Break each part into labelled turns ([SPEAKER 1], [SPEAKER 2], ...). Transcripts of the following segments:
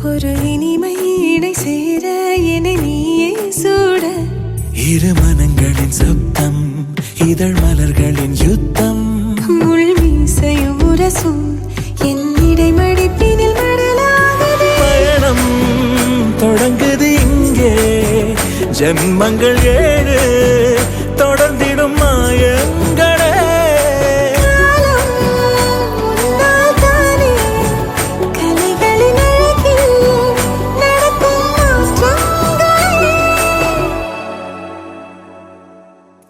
[SPEAKER 1] ஒரு இனிமை இடை சேர என்னை நீயே சூட
[SPEAKER 2] இரு மனங்களின் சப்தம் இதழ் மலர்களின் யுத்தம்
[SPEAKER 1] முள் மீசையும் உரசும் என் இடைமடிப்பினில் மடலாகுதே
[SPEAKER 2] பயணம் தொடங்குது இங்கே ஜென்மங்கள் 7 தொடர்ந்திடும் மாயங்களே
[SPEAKER 1] காலம் முன்னால் தானே கலைகளின் அழகில் நடக்கும் மாற்றங்களே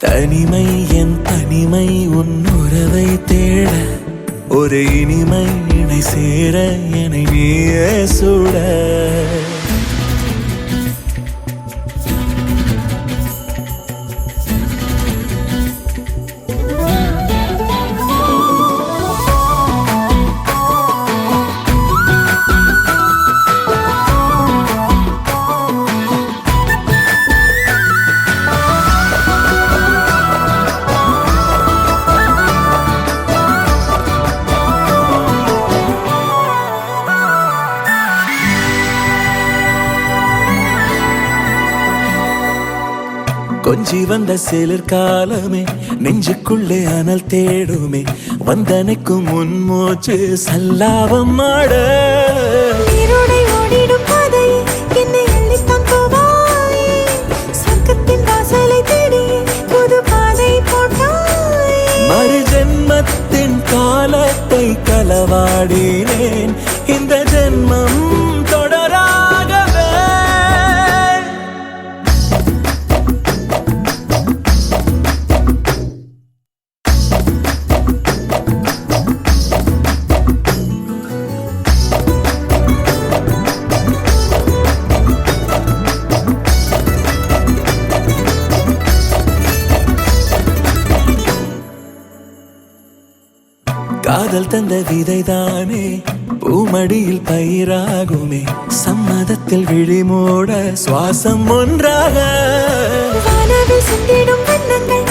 [SPEAKER 2] தனிமை என் தனிமை உன் உறவை தேட ஒரு இனிமை இணை சேர என்னை நீயே சூட கொஞ்சி வந்த சிலர் காலமே நெஞ்சுக்குள்ளே அனல் தேடுமே வந்தனைக்கும் முன்மூச்சு சல்லாபம் ஆட
[SPEAKER 1] நீரோடை ஓடிடும் பாதை என்னை அள்ளித்தான் போவாயே சொர்க்கத்தின் வாசலை தேடி புது பாதை போட்டாயே
[SPEAKER 2] மறு ஜென்மத்தின் காலத்தை களவாடினேன் இந்த ஜென்மம் தொடராகவே காதல் தந்த விதைதானே பூமடியில் பயிராகுமே சம்மதத்தில் விழிமூட சுவாசம் ஒன்றாக
[SPEAKER 1] வானவில் சிந்திடும் வண்ணங்கள்